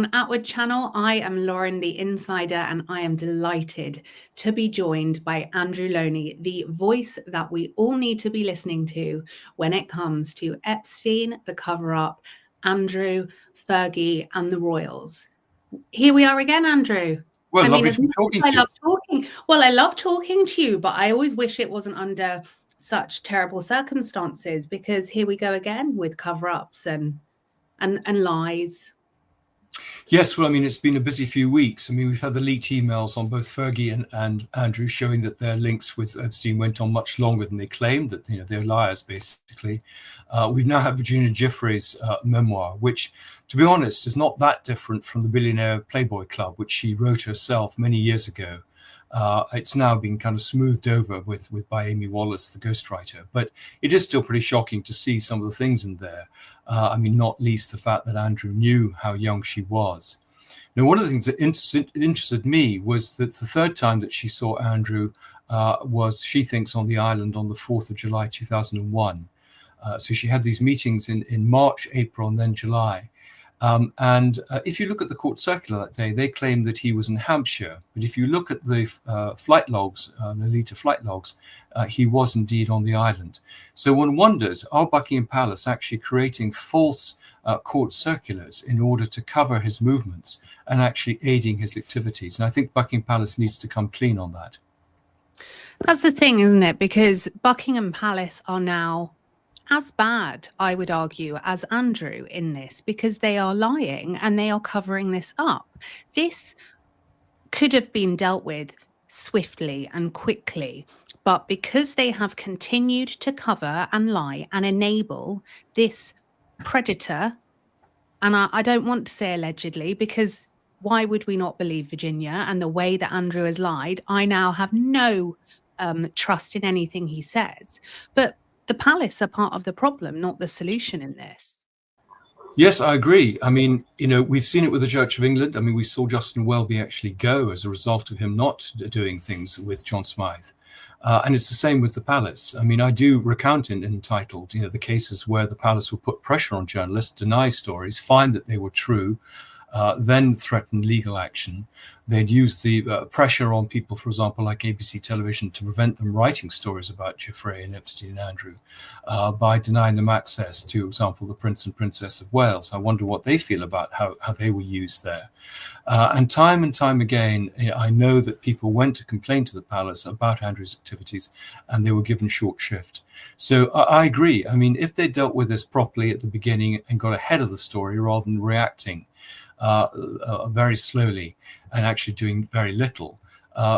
Attwood channel. I am Lauren, the insider, and I am delighted to be joined by Andrew Lownie, the voice that we all need to be listening to when it comes to Epstein, the cover-up, Andrew, Fergie, and the royals. Here we are again, Andrew. Well, I mean, lovely as to be much talking as to I you. love talking, well, I love talking to you, but I always wish it wasn't under such terrible circumstances, because here we go again with cover-ups and lies. Yes, well, I mean, it's been a busy few weeks. I mean, we've had the leaked emails on both Fergie and Andrew showing that their links with Epstein went on much longer than they claimed, that, they're liars, basically. We've now had Virginia Giuffre's memoir, which, to be honest, is not that different from the Billionaire Playboy Club, which she wrote herself many years ago. It's now been kind of smoothed over by Amy Wallace, the ghostwriter, but it is still pretty shocking to see some of the things in there. I mean, not least the fact that Andrew knew how young she was. Now, one of the things that interested me was that the third time that she saw Andrew was, she thinks, on the island on the 4th of July 2001. So she had these meetings in March, April, and then July. And if you look at the court circular that day, they claim that he was in Hampshire. But if you look at the flight logs, Lolita flight logs, he was indeed on the island. So one wonders, are Buckingham Palace actually creating false court circulars in order to cover his movements and actually aiding his activities? And I think Buckingham Palace needs to come clean on that. That's the thing, isn't it? Because Buckingham Palace are now as bad, I would argue, as Andrew in this, because they are lying and they are covering this up. This could have been dealt with swiftly and quickly, but because they have continued to cover and lie and enable this predator, and I don't want to say allegedly, because why would we not believe Virginia and the way that Andrew has lied? I now have no trust in anything he says. But the palace are part of the problem, not the solution in this. Yes, I agree. I mean, we've seen it with the Church of England. I mean, we saw Justin Welby actually go as a result of him not doing things with John Smythe. And it's the same with the palace. I mean, I do recount in Entitled, the cases where the palace will put pressure on journalists, deny stories, find that they were true, then threaten legal action. They'd use the pressure on people, for example, like ABC Television, to prevent them writing stories about Jeffrey and Epstein and Andrew by denying them access to, for example, the Prince and Princess of Wales. I wonder what they feel about how they were used there. And time again, I know that people went to complain to the palace about Andrew's activities, and they were given short shrift. So I agree. I mean, if they dealt with this properly at the beginning and got ahead of the story rather than reacting very slowly and actually doing very little,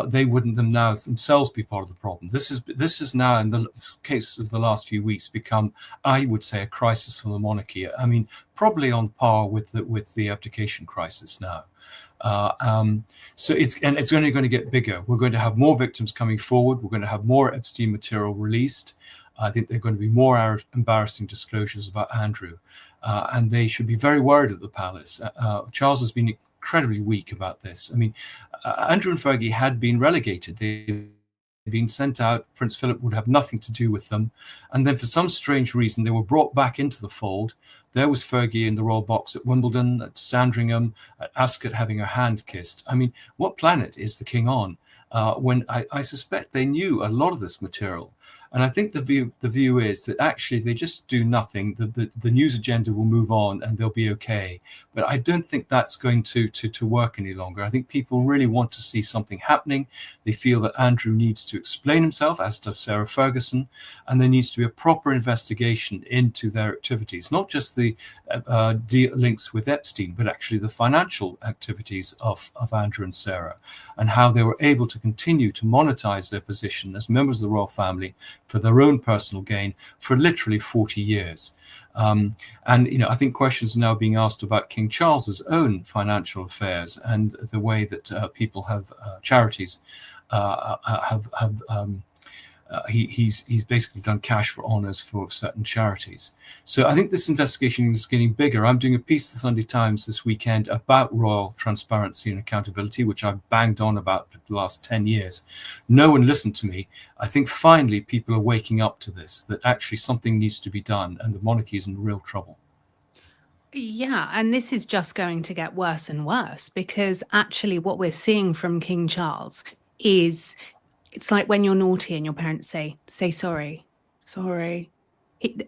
they wouldn't now themselves be part of the problem. This is now, in the case of the last few weeks, become, I would say, a crisis for the monarchy. I mean, probably on par with the abdication crisis now. So it's only going to get bigger. We're going to have more victims coming forward. We're going to have more Epstein material released. I think there are going to be more embarrassing disclosures about Andrew. And they should be very worried at the palace. Charles has been incredibly weak about this. I mean, Andrew and Fergie had been relegated. They'd been sent out. Prince Philip would have nothing to do with them. And then for some strange reason, they were brought back into the fold. There was Fergie in the royal box at Wimbledon, at Sandringham, at Ascot, having her hand kissed. I mean, what planet is the king on? When I suspect they knew a lot of this material. And I think the view is that actually they just do nothing. The news agenda will move on and they'll be okay. But I don't think that's going to work any longer. I think people really want to see something happening. They feel that Andrew needs to explain himself, as does Sarah Ferguson, and there needs to be a proper investigation into their activities, not just the links with Epstein, but actually the financial activities of Andrew and Sarah, and how they were able to continue to monetize their position as members of the royal family for their own personal gain for literally 40 years. And I think questions are now being asked about King Charles's own financial affairs and the way that people have charities he's basically done cash for honours for certain charities. So I think this investigation is getting bigger. I'm doing a piece in the Sunday Times this weekend about royal transparency and accountability, which I've banged on about for the last 10 years. No one listened to me. I think finally people are waking up to this, that actually something needs to be done and the monarchy is in real trouble. Yeah, and this is just going to get worse and worse, because actually what we're seeing from King Charles is, it's like when you're naughty and your parents say sorry, sorry.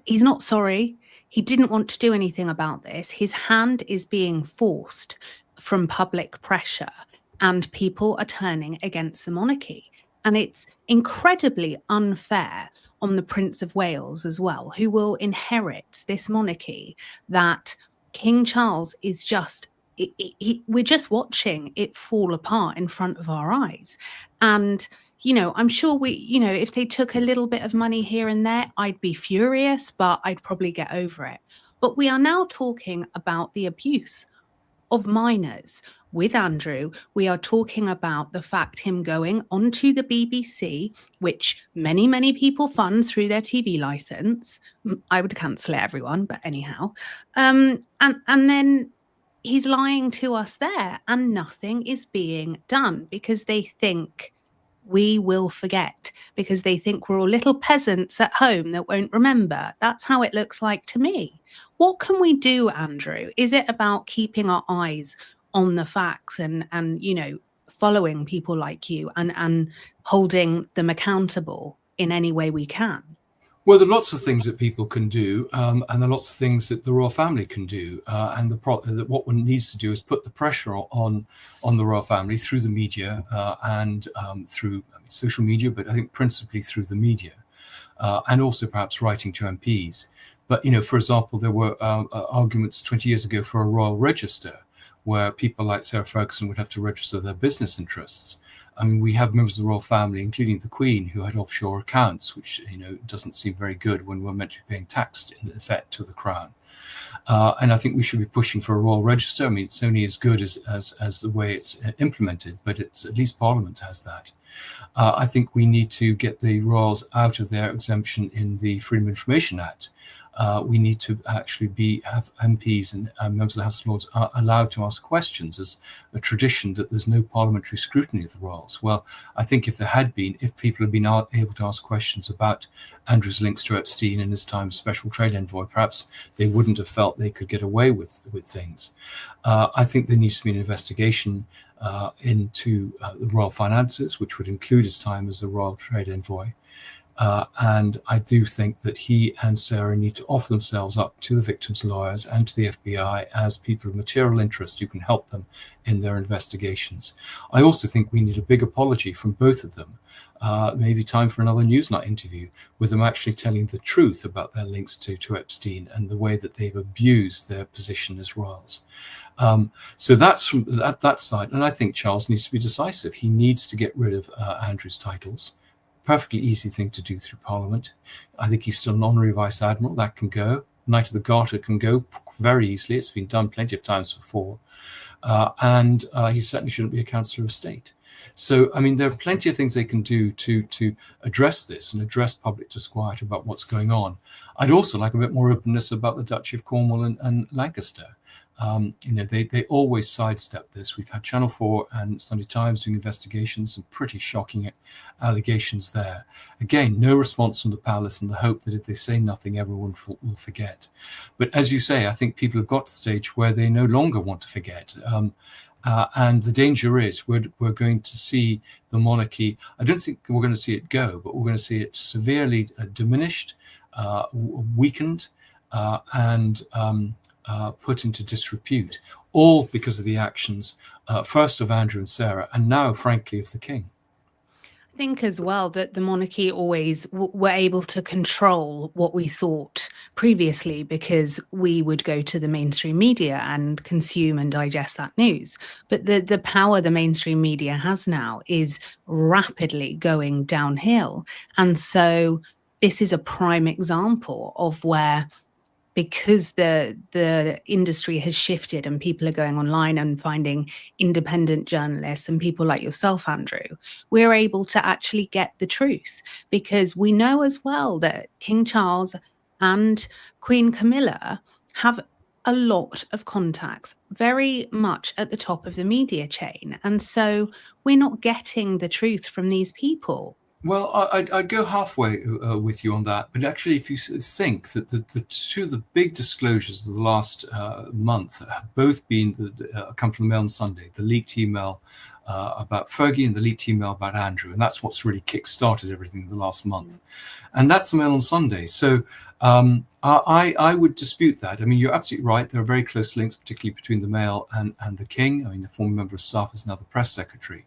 He's not sorry. He didn't want to do anything about this. His hand is being forced from public pressure, and people are turning against the monarchy. And it's incredibly unfair on the Prince of Wales as well, who will inherit this monarchy, that King Charles is just, we're just watching it fall apart in front of our eyes. And, I'm sure if they took a little bit of money here and there, I'd be furious, but I'd probably get over it. But we are now talking about the abuse of minors. With Andrew, we are talking about the fact him going onto the BBC, which many, many people fund through their TV license. I would cancel it, everyone, but anyhow. And then he's lying to us there, and nothing is being done because they think we will forget, because they think we're all little peasants at home that won't remember. That's how it looks like to me. What can we do, Andrew? Is it about keeping our eyes on the facts and following people like you and holding them accountable in any way we can? Well, there are lots of things that people can do, and there are lots of things that the royal family can do. And what one needs to do is put the pressure on the royal family through the media and through social media, but I think principally through the media, and also perhaps writing to MPs. But for example, there were arguments 20 years ago for a royal register, where people like Sarah Ferguson would have to register their business interests. I mean, we have members of the royal family, including the Queen, who had offshore accounts, which doesn't seem very good when we're meant to be paying tax in effect to the Crown. And I think we should be pushing for a royal register. I mean, it's only as good as the way it's implemented, but it's at least Parliament has that. I think we need to get the royals out of their exemption in the Freedom of Information Act. We need to actually have MPs and members of the House of Lords are allowed to ask questions, as a tradition that there's no parliamentary scrutiny of the royals. Well, I think if people had been able to ask questions about Andrew's links to Epstein and his time as special trade envoy, perhaps they wouldn't have felt they could get away with things. I think there needs to be an investigation into the royal finances, which would include his time as a royal trade envoy. And I do think that he and Sarah need to offer themselves up to the victims' lawyers and to the FBI as people of material interest who can help them in their investigations. I also think we need a big apology from both of them. Maybe time for another Newsnight interview with them actually telling the truth about their links to Epstein and the way that they've abused their position as royals. So that's from that side. And I think Charles needs to be decisive. He needs to get rid of Andrew's titles. Perfectly easy thing to do through Parliament. I think he's still an honorary Vice Admiral. That can go. Knight of the Garter can go very easily. It's been done plenty of times before. And he certainly shouldn't be a Councillor of State. So, I mean, there are plenty of things they can do to address this and address public disquiet about what's going on. I'd also like a bit more openness about the Duchy of Cornwall and Lancaster. They always sidestep this. We've had Channel 4 and Sunday Times doing investigations, some pretty shocking allegations there. Again, no response from the palace, and the hope that if they say nothing, everyone will forget. But as you say, I think people have got to the stage where they no longer want to forget. And the danger is we're going to see the monarchy. I don't think we're going to see it go, but we're going to see it severely diminished, weakened, and put into disrepute, all because of the actions, first of Andrew and Sarah, and now, frankly, of the King. I think as well that the monarchy always were able to control what we thought previously, because we would go to the mainstream media and consume and digest that news. But the power the mainstream media has now is rapidly going downhill. And so this is a prime example of where, because the industry has shifted and people are going online and finding independent journalists and people like yourself, Andrew, we're able to actually get the truth, because we know as well that King Charles and Queen Camilla have a lot of contacts very much at the top of the media chain. And so we're not getting the truth from these people. Well, I'd go halfway with you on that. But actually, if you think that the two of the big disclosures of the last month have both been come from the Mail on Sunday, the leaked email about Fergie and the leaked email about Andrew. And that's what's really kick-started everything in the last month. And that's the Mail on Sunday. So I would dispute that. I mean, you're absolutely right. There are very close links, particularly between the Mail and the King. I mean, the former member of staff is now the press secretary.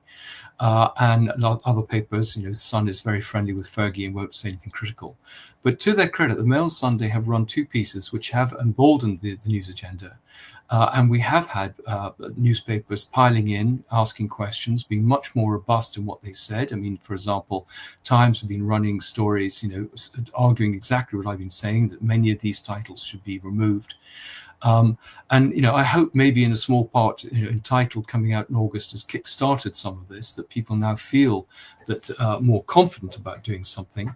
And other papers, the Sun is very friendly with Fergie and won't say anything critical. But to their credit, the Mail on Sunday have run two pieces which have emboldened the news agenda. And we have had newspapers piling in, asking questions, being much more robust in what they said. I mean, for example, Times have been running stories, arguing exactly what I've been saying, that many of these titles should be removed. And I hope maybe in a small part, Entitled coming out in August has kick-started some of this, that people now feel that more confident about doing something.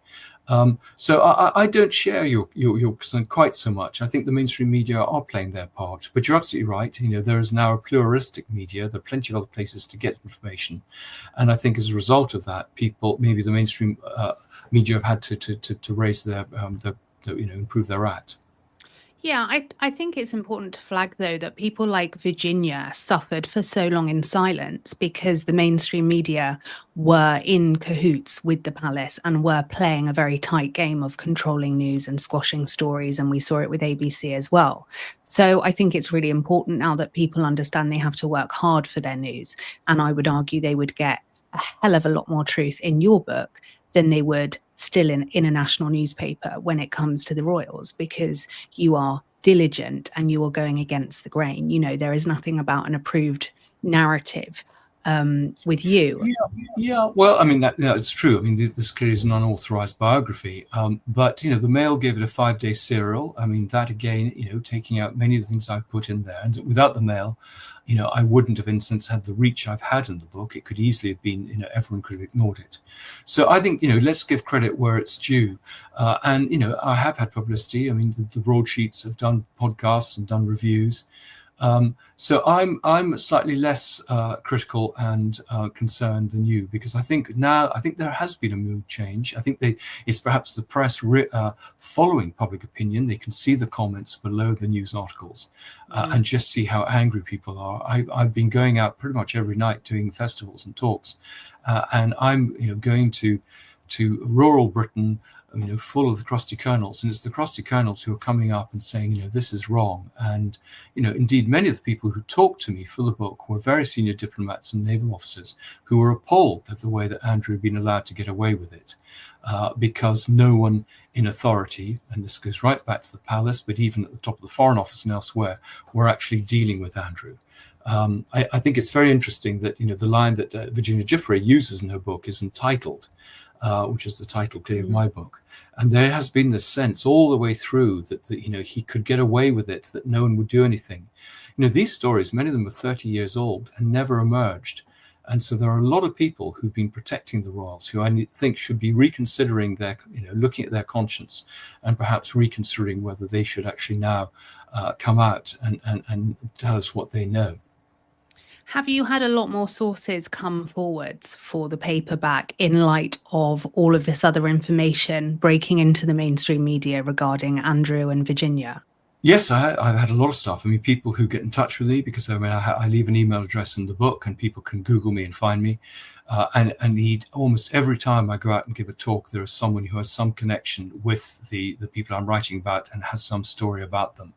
So I don't share your concern quite so much. I think the mainstream media are playing their part, but you're absolutely right. There is now a pluralistic media. There are plenty of other places to get information, and I think as a result of that, people, maybe the mainstream media, have had to raise their improve their act. Yeah, I think it's important to flag, though, that people like Virginia suffered for so long in silence because the mainstream media were in cahoots with the palace and were playing a very tight game of controlling news and squashing stories. And we saw it with ABC as well. So I think it's really important now that people understand they have to work hard for their news. And I would argue they would get a hell of a lot more truth in your book than they would still in a national newspaper when it comes to the royals, because you are diligent and you are going against the grain. There is nothing about an approved narrative with you. Yeah. Well, I mean, that's true. I mean, this clearly is an unauthorized biography. But, the Mail gave it a 5-day serial. I mean, that again, taking out many of the things I've put in there. And without the Mail, I wouldn't have, in a sense, had the reach I've had in the book. It could easily have been, everyone could have ignored it. So I think, let's give credit where it's due. And, I have had publicity. I mean, the broadsheets have done podcasts and done reviews. So I'm slightly less critical and concerned than you, because I think there has been a mood change. I think it's perhaps the press following public opinion. They can see the comments below the news articles and just see how angry people are. I've been going out pretty much every night doing festivals and talks, and I'm going to rural Britain, full of the crusty colonels, and it's the crusty colonels who are coming up and saying, this is wrong. And, indeed, many of the people who talked to me for the book were very senior diplomats and naval officers who were appalled at the way that Andrew had been allowed to get away with it, because no one in authority, and this goes right back to the palace, but even at the top of the Foreign Office and elsewhere, were actually dealing with Andrew. I think it's very interesting that, the line that Virginia Giuffre uses in her book is entitled, which is the title clearly of my book. And there has been this sense all the way through that he could get away with it, that no one would do anything. These stories, many of them are 30 years old and never emerged. And so there are a lot of people who've been protecting the royals who I think should be reconsidering their, looking at their conscience and perhaps reconsidering whether they should actually now come out and tell us what they know. Have you had a lot more sources come forwards for the paperback in light of all of this other information breaking into the mainstream media regarding Andrew and Virginia? Yes, I've had a lot of stuff. I mean, people who get in touch with me because I leave an email address in the book and people can Google me and find me. And almost every time I go out and give a talk, there is someone who has some connection with the people I'm writing about and has some story about them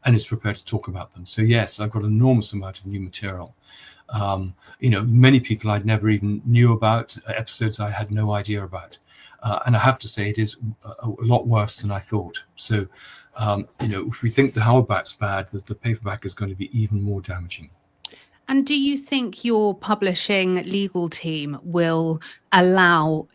and is prepared to talk about them. So yes, I've got an enormous amount of new material. Many people I'd never even knew about, episodes I had no idea about. And I have to say it is a lot worse than I thought. So, if we think the hardback's bad, that the paperback is going to be even more damaging. And do you think your publishing legal team will allow,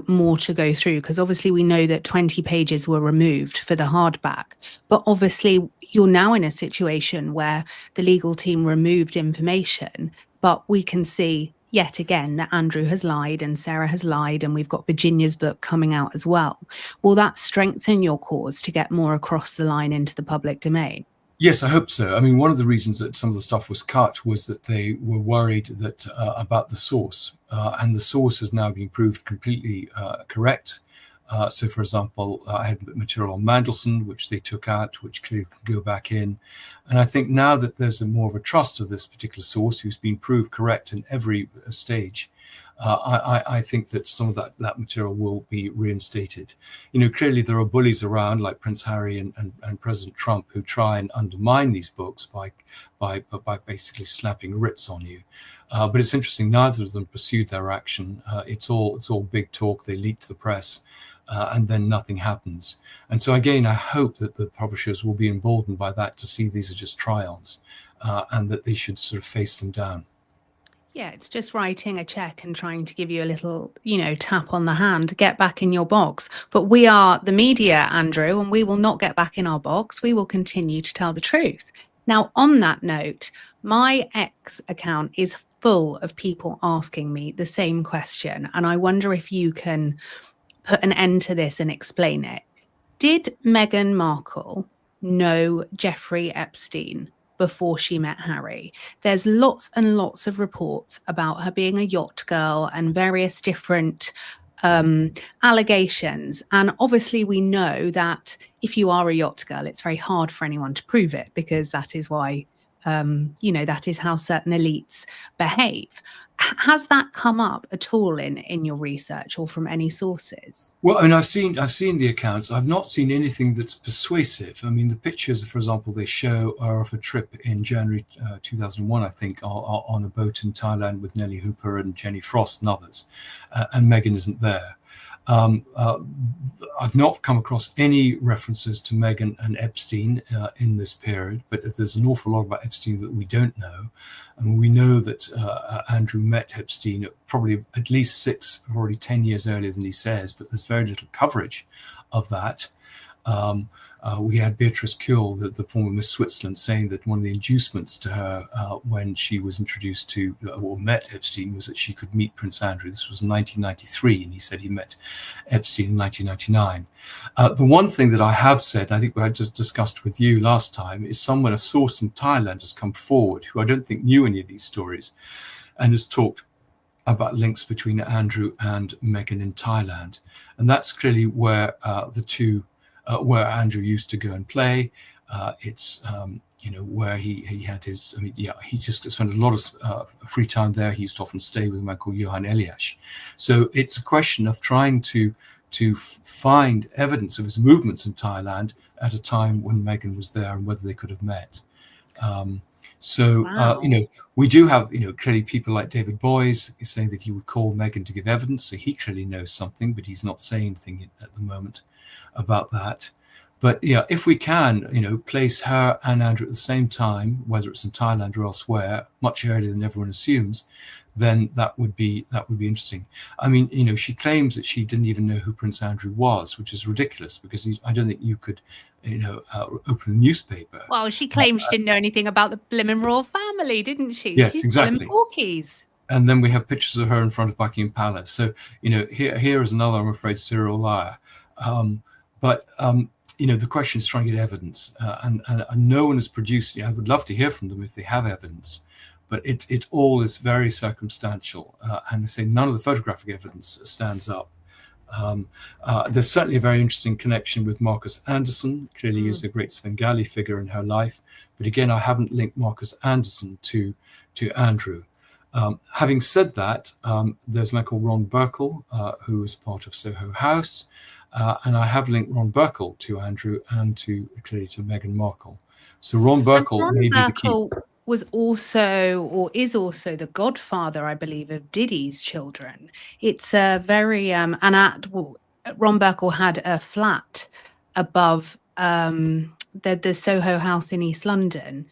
more to go through? Because obviously we know that 20 pages were removed for the hardback, but obviously you're now in a situation where the legal team removed information, but we can see yet again that Andrew has lied and Sarah has lied, and we've got Virginia's book coming out as well. Will that strengthen your cause to get more across the line into the public domain? Yes, I hope so. I mean, one of the reasons that some of the stuff was cut was that they were worried that about the source, and the source has now been proved completely correct. So, for example, I had material on Mandelson, which they took out, which clearly can go back in. And I think now that there's more of a trust of this particular source, who's been proved correct in every stage, I think that some of that material will be reinstated. Clearly there are bullies around like Prince Harry and President Trump who try and undermine these books by basically slapping writs on you. But it's interesting, neither of them pursued their action. It's all big talk. They leak to the press. And then nothing happens. And so again, I hope that the publishers will be emboldened by that to see these are just try-ons, and that they should sort of face them down. Yeah, it's just writing a check and trying to give you a little, tap on the hand, get back in your box. But we are the media, Andrew, and we will not get back in our box. We will continue to tell the truth. Now, on that note, my X account is full of people asking me the same question. And I wonder if you can put an end to this and explain it. Did Meghan Markle know Jeffrey Epstein before she met Harry? There's lots and lots of reports about her being a yacht girl and various different allegations. And obviously we know that if you are a yacht girl, it's very hard for anyone to prove it, because that is why that is how certain elites behave. Has that come up at all in your research or from any sources? Well, I mean, I've seen the accounts. I've not seen anything that's persuasive. I mean, the pictures, for example, they show are of a trip in January 2001, I think, on a boat in Thailand with Nellie Hooper and Jenny Frost and others, and Meghan isn't there. I've not come across any references to Meghan and Epstein in this period, but there's an awful lot about Epstein that we don't know. And we know that Andrew met Epstein probably at least 6, probably 10 years earlier than he says, but there's very little coverage of that. We had Beatrice Kuhl, the former Miss Switzerland, saying that one of the inducements to her when she was introduced to or met Epstein was that she could meet Prince Andrew. This was in 1993, and he said he met Epstein in 1999. The one thing that I have said, and I think we had just discussed with you last time, is a source in Thailand has come forward, who I don't think knew any of these stories, and has talked about links between Andrew and Meghan in Thailand. And that's clearly where where Andrew used to go and play. It's where he had his. He just spent a lot of free time there. He used to often stay with a man called Johan Eliash. So it's a question of trying to find evidence of his movements in Thailand at a time when Meghan was there and whether they could have met. Wow. We do have, clearly people like David Boyes saying that he would call Meghan to give evidence. So he clearly knows something, but he's not saying anything at the moment about that. But if we can, place her and Andrew at the same time, whether it's in Thailand or elsewhere, much earlier than everyone assumes, then that would be interesting. I mean, she claims that she didn't even know who Prince Andrew was, which is ridiculous, because I don't think you could, open a newspaper. Well, she claimed she didn't know anything about the blimmin' royal family, didn't she? Yes, She's exactly. Porkies. And then we have pictures of her in front of Buckingham Palace. So, here is another, I'm afraid, serial liar. But the question is trying to get evidence, and no one has produced. I would love to hear from them if they have evidence, but it all is very circumstantial, and I say none of the photographic evidence stands up. There's certainly a very interesting connection with Marcus Anderson. Clearly, he is a great Svengali figure in her life, but again, I haven't linked Marcus Anderson to Andrew. Having said that, there's a man called Ron Burkle, who is part of Soho House. And I have linked Ron Burkle to Andrew and clearly to Meghan Markle. So Ron Burkle may be the key. Was also, or is also, the godfather, I believe, of Diddy's children. It's a very Ron Burkle had a flat above the Soho House in East London.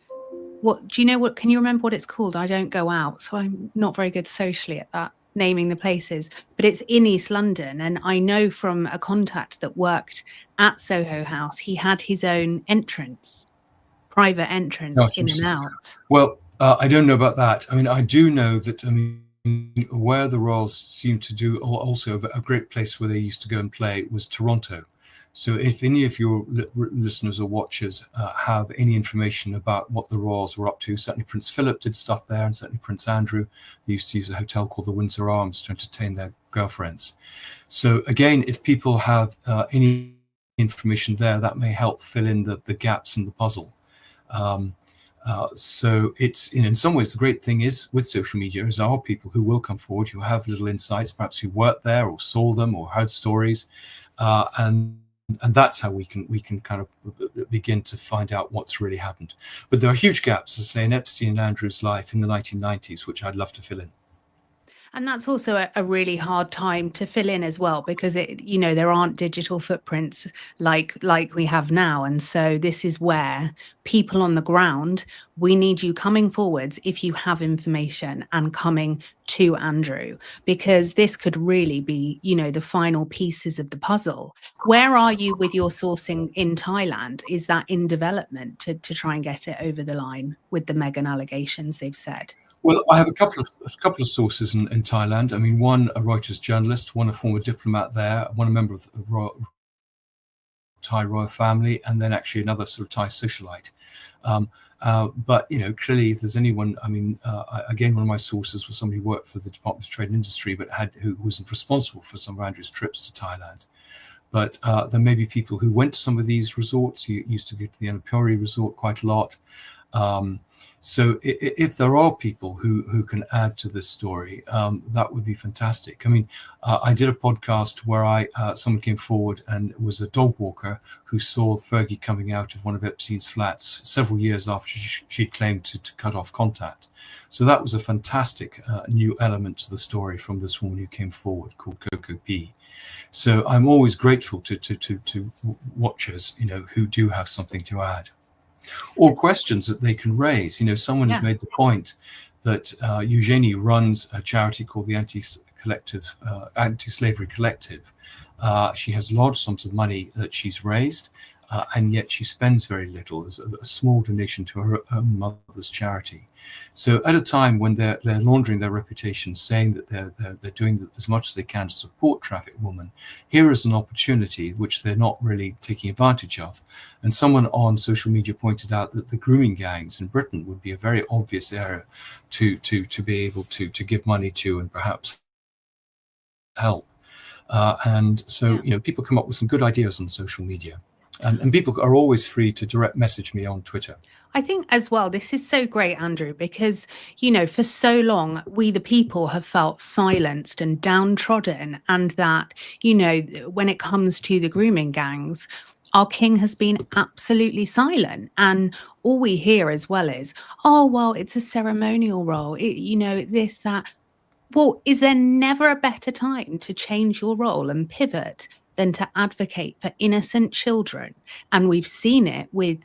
Can you remember what it's called? I don't go out, so I'm not very good socially at that, naming the places, but it's in East London. And I know from a contact that worked at Soho House, he had his own private entrance in and out. Well, I don't know about that. I mean, I do know that, where the royals seem to do also a great place where they used to go and play was Toronto. So if any of your listeners or watchers have any information about what the royals were up to, certainly Prince Philip did stuff there, and certainly Prince Andrew. They used to use a hotel called the Windsor Arms to entertain their girlfriends. So again, if people have any information there, that may help fill in the gaps in the puzzle. So it's, in some ways, the great thing is with social media is there are people who will come forward who have little insights, perhaps who worked there or saw them or heard stories, and that's how we can kind of begin to find out what's really happened. But there are huge gaps, as I say, in Epstein and Andrew's life in the 1990s, which I'd love to fill in. And that's also a really hard time to fill in as well, because there aren't digital footprints like we have now. And so this is where people on the ground, we need you coming forwards if you have information and coming to Andrew, because this could really be, the final pieces of the puzzle. Where are you with your sourcing in Thailand? Is that in development to try and get it over the line with the Meghan allegations they've said? Well, I have a couple of sources in Thailand. I mean, one a Reuters journalist, one a former diplomat there, one a member of the Thai royal family, and then actually another sort of Thai socialite. But clearly, if there's anyone, again, one of my sources was somebody who worked for the Department of Trade and Industry, but who wasn't responsible for some of Andrew's trips to Thailand. But there may be people who went to some of these resorts. He used to go to the Annapurna resort quite a lot. So if there are people who can add to this story, that would be fantastic. I mean, I did a podcast where someone came forward and it was a dog walker who saw Fergie coming out of one of Epstein's flats several years after she claimed to cut off contact. So that was a fantastic new element to the story from this woman who came forward, called Coco P. So I'm always grateful to watchers, who do have something to add. Or questions that they can raise. Someone has made the point that Eugenie runs a charity called the Anti-Slavery Collective. She has large sums of money that she's raised, and yet she spends very little as a small donation to her own mother's charity. So at a time when they're laundering their reputation, saying that they're doing as much as they can to support trafficked women, here is an opportunity which they're not really taking advantage of. And someone on social media pointed out that the grooming gangs in Britain would be a very obvious area to be able to give money to and perhaps help. And so people come up with some good ideas on social media. And people are always free to direct message me on Twitter. I think as well, this is so great, Andrew, because, for so long, we the people have felt silenced and downtrodden, and that, when it comes to the grooming gangs, our king has been absolutely silent. And all we hear as well is, oh, well, it's a ceremonial role, this, that. Well, is there never a better time to change your role and pivot than to advocate for innocent children? And we've seen it with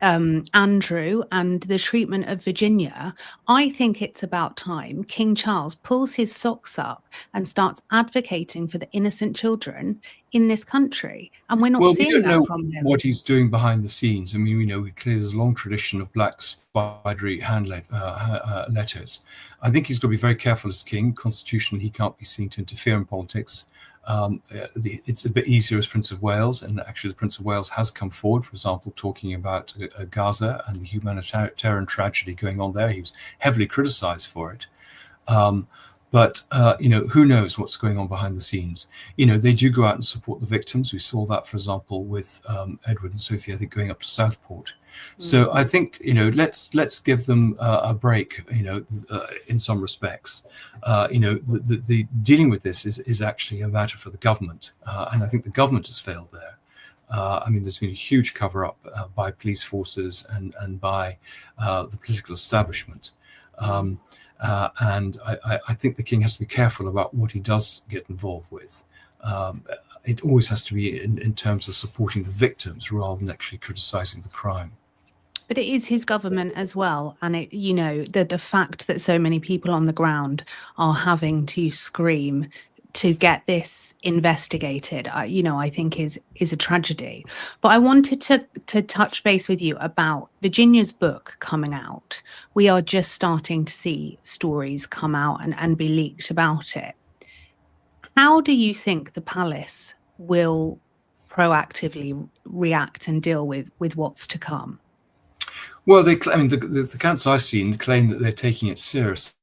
Andrew and the treatment of Virginia. I think it's about time King Charles pulls his socks up and starts advocating for the innocent children in this country. And we're not seeing that from him. What he's doing behind the scenes. I mean, clearly there's a long tradition of black spidery hand letters. I think he's got to be very careful as king. Constitutionally, he can't be seen to interfere in politics. It's a bit easier as Prince of Wales, and actually the Prince of Wales has come forward, for example, talking about Gaza and the humanitarian tragedy going on there. He was heavily criticized for it. But who knows what's going on behind the scenes? They do go out and support the victims. We saw that, for example, with Edward and Sophie, I think, going up to Southport. So I think, let's give them a break, in some respects. The dealing with this is actually a matter for the government. And I think the government has failed there. There's been a huge cover-up by police forces and by the political establishment. And I think the king has to be careful about what he does get involved with. It always has to be in terms of supporting the victims rather than actually criticizing the crime. But it is his government as well. And the fact that so many people on the ground are having to scream to get this investigated, I think is a tragedy. But I wanted to touch base with you about Virginia's book coming out. We are just starting to see stories come out and be leaked about it. How do you think the palace will proactively react and deal with what's to come? Well, the accounts I've seen claim that they're taking it seriously.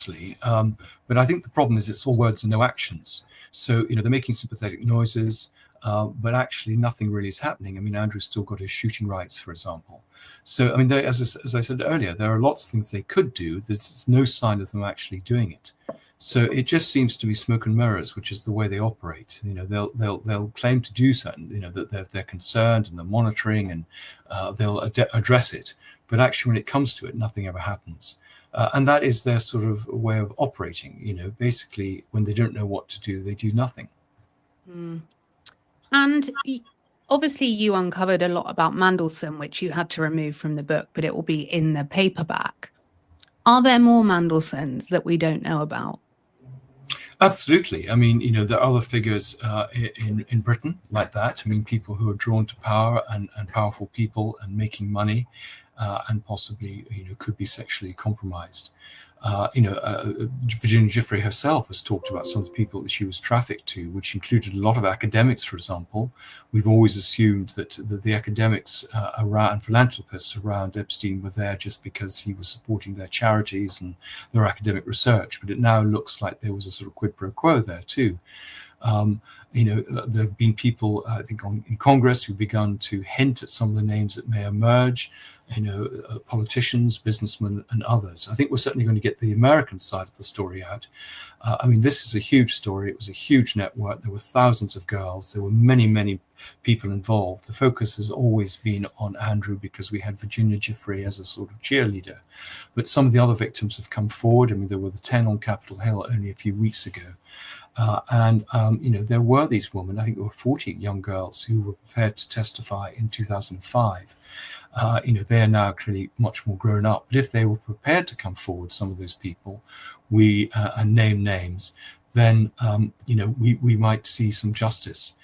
But I think the problem is it's all words and no actions. So, they're making sympathetic noises, but actually nothing really is happening. I mean, Andrew's still got his shooting rights, for example. So, I mean, as I said earlier, there are lots of things they could do. There's no sign of them actually doing it. So it just seems to be smoke and mirrors, which is the way they operate. They'll claim to do something, that they're concerned and they're monitoring, and they'll address it. But actually, when it comes to it, nothing ever happens. And that is their sort of way of operating. Basically, when they don't know what to do, they do nothing. Mm. And obviously, you uncovered a lot about Mandelson, which you had to remove from the book, but it will be in the paperback. Are there more Mandelsons that we don't know about? Absolutely. I mean, there are other figures in Britain like that. I mean, people who are drawn to power and powerful people and making money, and possibly, could be sexually compromised. Virginia Giuffre herself has talked about some of the people that she was trafficked to, which included a lot of academics, for example. We've always assumed that the academics around, philanthropists around Epstein were there just because he was supporting their charities and their academic research. But it now looks like there was a sort of quid pro quo there too. There have been people, I think, in Congress who've begun to hint at some of the names that may emerge, politicians, businessmen, and others. I think we're certainly going to get the American side of the story out. I mean, this is a huge story. It was a huge network. There were thousands of girls. There were many, many people involved. The focus has always been on Andrew because we had Virginia Giuffre as a sort of cheerleader. But some of the other victims have come forward. I mean, there were the 10 on Capitol Hill only a few weeks ago. There were these women, I think there were 40 young girls who were prepared to testify in 2005. They are now clearly much more grown up. But if they were prepared to come forward, some of those people, and name names, then, we might see some justice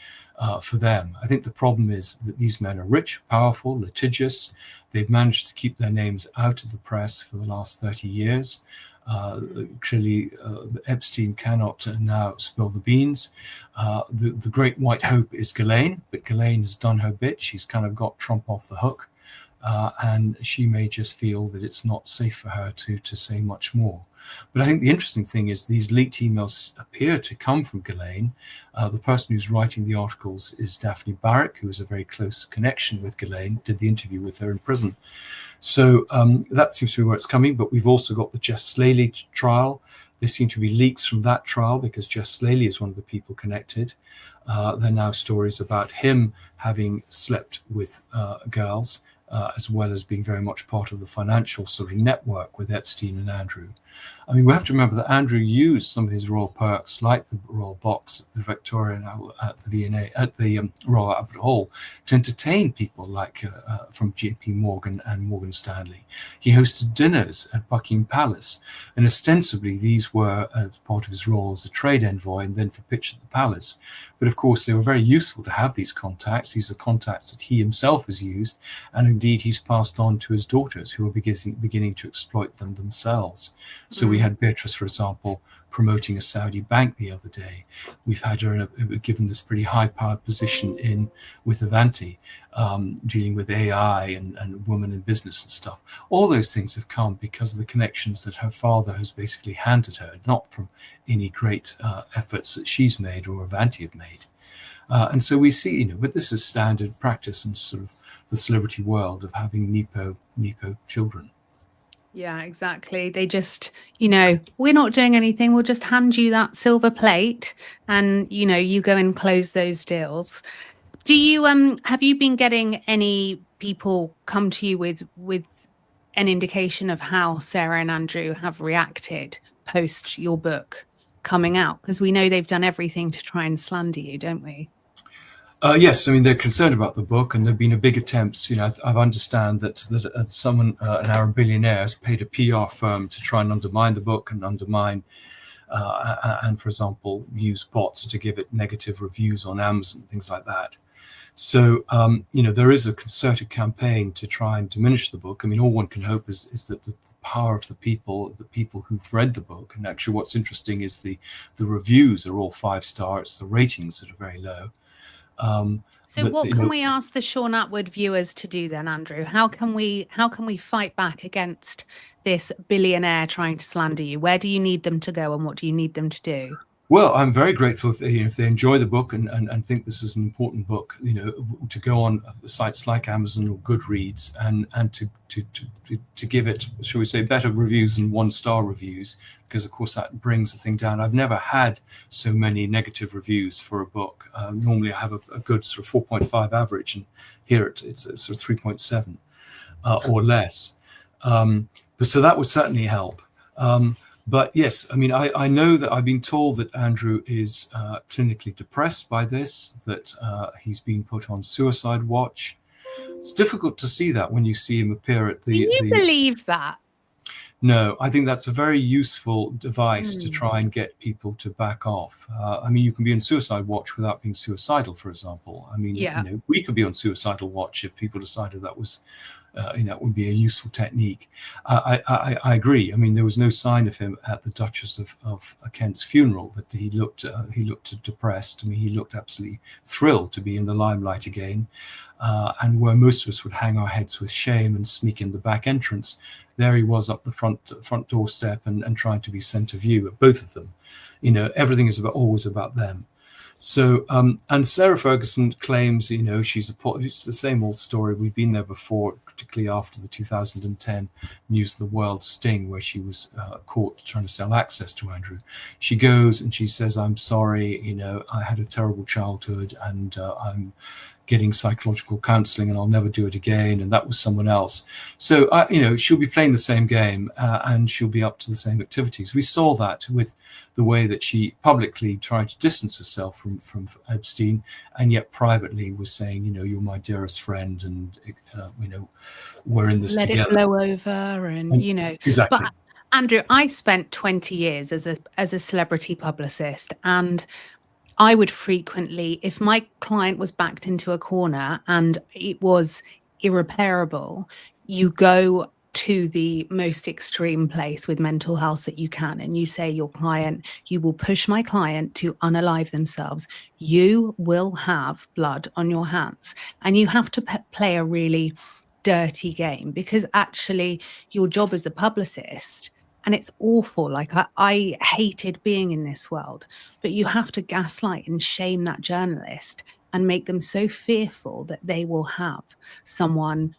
for them. I think the problem is that these men are rich, powerful, litigious. They've managed to keep their names out of the press for the last 30 years. Clearly, Epstein cannot now spill the beans. The great white hope is Ghislaine, but Ghislaine has done her bit. She's kind of got Trump off the hook, and she may just feel that it's not safe for her to say much more. But I think the interesting thing is these leaked emails appear to come from Ghislaine. The person who's writing the articles is Daphne Barrick, who has a very close connection with Ghislaine, did the interview with her in prison. So that seems to be where it's coming. But we've also got the Jess Slaley trial. There seem to be leaks from that trial because Jess Slaley is one of the people connected. There are now stories about him having slept with girls, as well as being very much part of the financial sort of network with Epstein and Andrew. I mean, we have to remember that Andrew used some of his royal perks, like the royal box at the Victorian, at the V&A, at the Royal Albert Hall, to entertain people like from JP Morgan and Morgan Stanley. He hosted dinners at Buckingham Palace, and ostensibly these were as part of his role as a trade envoy and then for pitch at the palace. But of course, they were very useful to have these contacts. These are contacts that he himself has used, and indeed he's passed on to his daughters, who are beginning to exploit them themselves. So we had Beatrice, for example, promoting a Saudi bank the other day. We've had her given this pretty high-powered position with Avanti, dealing with AI and women in business and stuff. All those things have come because of the connections that her father has basically handed her, not from any great efforts that she's made or Avanti have made. And so we see, but this is standard practice in sort of the celebrity world of having Nepo children. Yeah, exactly. They just, we're not doing anything. We'll just hand you that silver plate and, you go and close those deals. Do you, have you been getting any people come to you with an indication of how Sarah and Andrew have reacted post your book coming out? Because we know they've done everything to try and slander you, don't we? Yes, I mean, they're concerned about the book, and there have been a big attempts. I understand that someone, an Arab billionaire, has paid a PR firm to try and undermine the book and undermine, and for example, use bots to give it negative reviews on Amazon, things like that. So, there is a concerted campaign to try and diminish the book. I mean, all one can hope is that the power of the people who've read the book, and actually what's interesting is the reviews are all 5 stars, the ratings that are very low. So what can we ask the Shaun Attwood viewers to do then, Andrew? How can we fight back against this billionaire trying to slander you? Where do you need them to go, and what do you need them to do? Well, I'm very grateful if they enjoy the book and think this is an important book, to go on sites like Amazon or Goodreads and to give it, shall we say, better reviews than 1-star reviews, because of course that brings the thing down. I've never had so many negative reviews for a book. Normally I have a good sort of 4.5 average, and here it's sort of 3.7 or less. But so that would certainly help. But yes, I mean, I know that I've been told that Andrew is clinically depressed by this, that he's been put on suicide watch. It's difficult to see that when you see him appear at the... Do you believe that? No, I think that's a very useful device to try and get people to back off. I mean, you can be on suicide watch without being suicidal, for example. I mean, we could be on suicidal watch if people decided that was... that would be a useful technique. I agree. I mean, there was no sign of him at the Duchess of Kent's funeral that he looked depressed. I mean, he looked absolutely thrilled to be in the limelight again. And where most of us would hang our heads with shame and sneak in the back entrance, there he was up the front doorstep and trying to be centre view at both of them. Everything is always about them. So, and Sarah Ferguson claims, it's the same old story. We've been there before, particularly after the 2010 News of the World sting, where she was caught trying to sell access to Andrew. She goes and she says, I'm sorry, I had a terrible childhood and I'm getting psychological counseling and I'll never do it again. And that was someone else. So, she'll be playing the same game and she'll be up to the same activities. We saw that with the way that she publicly tried to distance herself from Epstein, and yet privately was saying, you're my dearest friend, and we're in this together. Let it blow over, and exactly. But Andrew, I spent 20 years as a celebrity publicist, and I would frequently, if my client was backed into a corner and it was irreparable, you go to the most extreme place with mental health that you can, and you say you will push my client to unalive themselves. You will have blood on your hands, and you have to play a really dirty game, because actually your job as the publicist, and it's awful, like I hated being in this world, but you have to gaslight and shame that journalist and make them so fearful that they will have someone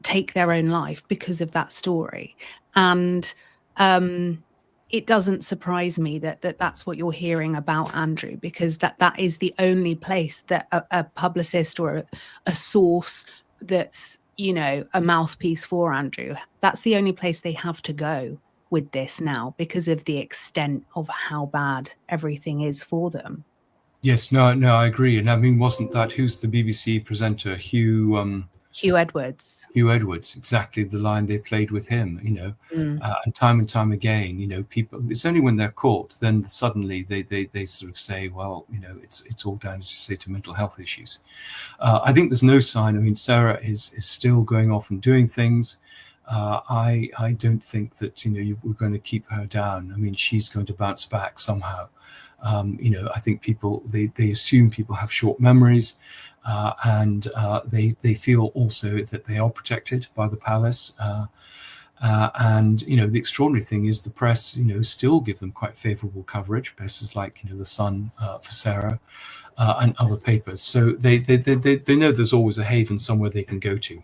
take their own life because of that story. And it doesn't surprise me that that's what you're hearing about Andrew, because that is the only place that a publicist or a source that's a mouthpiece for Andrew, that's the only place they have to go with this now, because of the extent of how bad everything is for them. Yes, no, I agree. And I mean, wasn't that, who's the BBC presenter, Hugh Edwards. Hugh Edwards, exactly the line they played with him, and time again, people, it's only when they're caught, then suddenly they sort of say, well, it's all down, as you say, to mental health issues. I think there's no sign. I mean, Sarah is still going off and doing things. I don't think that, we're going to keep her down. I mean, she's going to bounce back somehow. I think people, they assume people have short memories. And they feel also that they are protected by the palace. And, the extraordinary thing is the press, still give them quite favorable coverage, places like, the Sun for Sarah and other papers. So they know there's always a haven somewhere they can go to.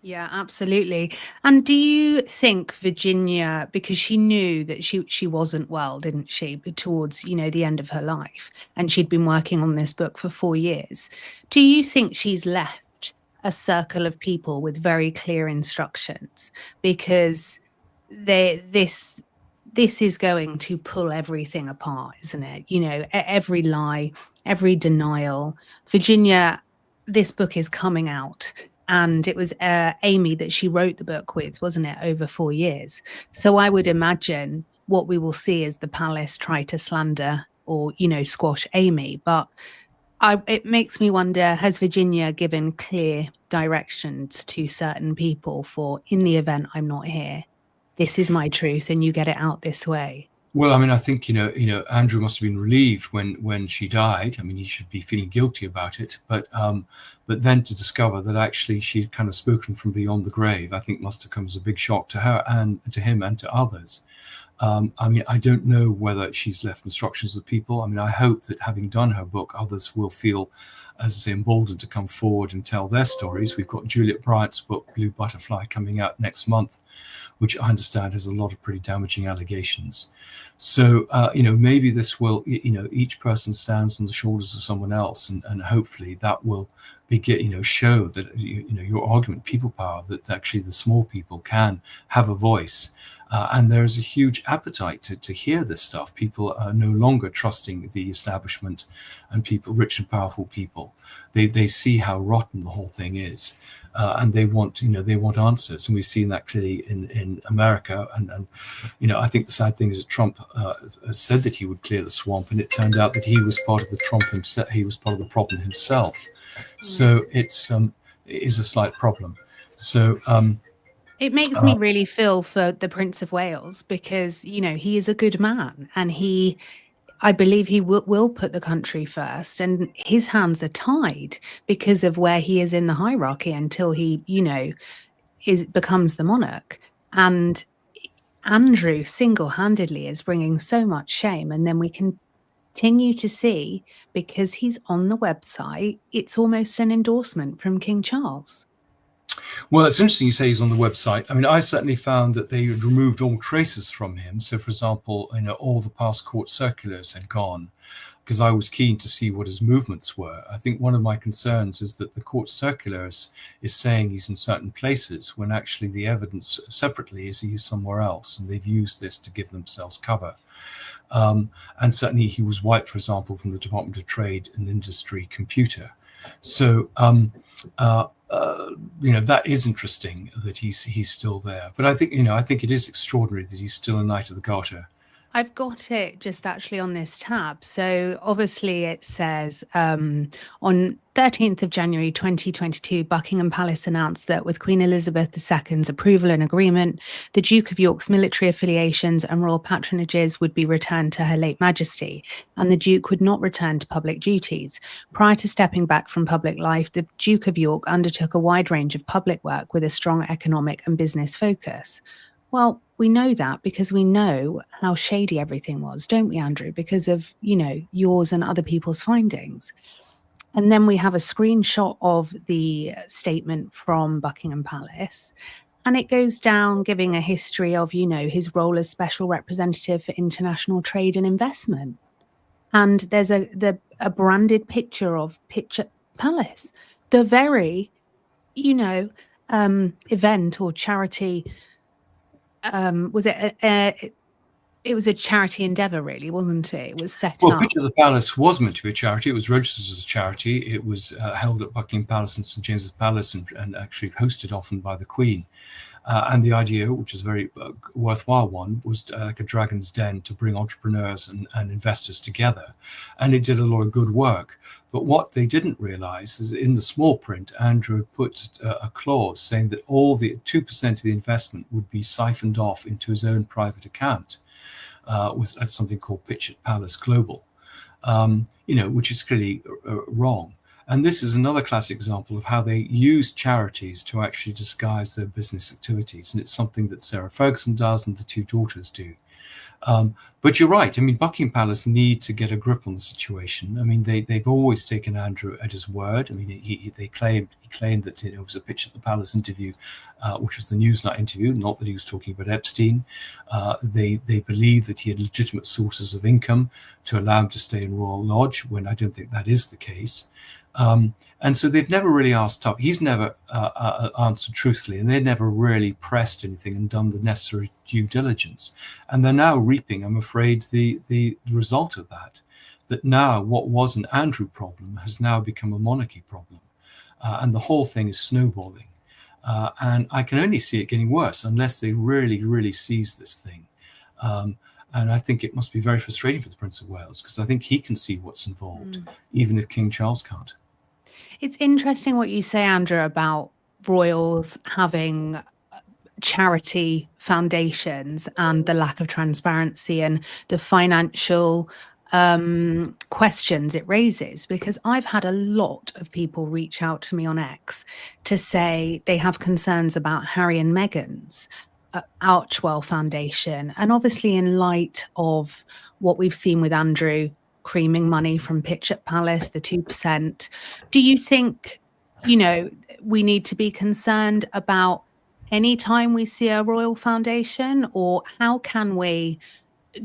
Yeah, absolutely. And do you think Virginia, because she knew that she wasn't well, didn't she, towards, the end of her life, and she'd been working on this book for 4 years, do you think she's left a circle of people with very clear instructions? Because this is going to pull everything apart, isn't it? Every lie, every denial. Virginia, this book is coming out. And it was Amy that she wrote the book with, wasn't it, over 4 years? So I would imagine what we will see is the palace try to slander or, squash Amy. But it makes me wonder, has Virginia given clear directions to certain people for, in the event I'm not here, this is my truth and you get it out this way? Well, I mean, I think Andrew must have been relieved when she died. I mean, he should be feeling guilty about it, but then to discover that actually she'd kind of spoken from beyond the grave, I think must have come as a big shock to her and to him and to others. I mean, I don't know whether she's left instructions with people. I mean, I hope that having done her book, others will feel, as I say, emboldened to come forward and tell their stories. We've got Juliet Bryant's book, Blue Butterfly, coming out next month, which I understand has a lot of pretty damaging allegations. So, maybe this will, each person stands on the shoulders of someone else, and hopefully that will show that, your argument, people power, that actually the small people can have a voice. And there is a huge appetite to hear this stuff. People are no longer trusting the establishment and people, rich and powerful people. They see how rotten the whole thing is. And they want answers, and we've seen that clearly in America. And I think the sad thing is that Trump said that he would clear the swamp, and it turned out that he was part of the he was part of the problem himself. So it is a slight problem. So it makes me really feel for the Prince of Wales, because he is a good man, and I believe he will put the country first, and his hands are tied because of where he is in the hierarchy until he, becomes the monarch. And Andrew single-handedly is bringing so much shame, and then we continue to see, because he's on the website, it's almost an endorsement from King Charles. Well, it's interesting you say he's on the website. I mean, I certainly found that they had removed all traces from him. So, for example, all the past court circulars had gone, because I was keen to see what his movements were. I think one of my concerns is that the court circulars is saying he's in certain places when actually the evidence separately is he's somewhere else, and they've used this to give themselves cover. And certainly he was wiped, for example, from the Department of Trade and Industry computer. So, that is interesting that he's still there. But I think it is extraordinary that he's still a Knight of the Garter. I've got it just actually on this tab. So obviously it says on 13th of January 2022, Buckingham Palace announced that with Queen Elizabeth II's approval and agreement, the Duke of York's military affiliations and royal patronages would be returned to Her late Majesty, and the Duke would not return to public duties. Prior to stepping back from public life, the Duke of York undertook a wide range of public work with a strong economic and business focus. Well, we know that because we know how shady everything was, don't we, Andrew? Because of, yours and other people's findings. And then we have a screenshot of the statement from Buckingham Palace, and it goes down giving a history of, his role as special representative for international trade and investment. And there's a branded picture of Picture Palace, the very, event or charity. It was a charity endeavor, really, wasn't it? It was set up. Picture of the Palace was meant to be a charity. It was registered as a charity. It was held at Buckingham Palace and St James's Palace, and actually hosted often by the Queen. And the idea, which is a very worthwhile one, was like a dragon's den to bring entrepreneurs and investors together. And it did a lot of good work. But what they didn't realize is in the small print, Andrew put a clause saying that all the 2% of the investment would be siphoned off into his own private account with something called Picture Palace Global, which is clearly wrong. And this is another classic example of how they use charities to actually disguise their business activities. And it's something that Sarah Ferguson does and the two daughters do. But you're right. I mean, Buckingham Palace need to get a grip on the situation. I mean, they've always taken Andrew at his word. I mean, he claimed that it was a Picture at the Palace interview, which was the Newsnight interview, not that he was talking about Epstein. They believe that he had legitimate sources of income to allow him to stay in Royal Lodge, when I don't think that is the case. And so they've never really asked up. He's never answered truthfully, and they've never really pressed anything and done the necessary due diligence. And they're now reaping, I'm afraid, the result of that. That now what was an Andrew problem has now become a monarchy problem. And the whole thing is snowballing. And I can only see it getting worse unless they really, really seize this thing. And I think it must be very frustrating for the Prince of Wales, because I think he can see what's involved, even if King Charles can't. It's interesting what you say, Andrew, about royals having charity foundations and the lack of transparency and the financial questions it raises, because I've had a lot of people reach out to me on X to say they have concerns about Harry and Meghan's Outspoken Foundation. And obviously, in light of what we've seen with Andrew creaming money from Pitch at Palace, the 2%, do you think, you know, we need to be concerned about any time we see a royal foundation, or how can we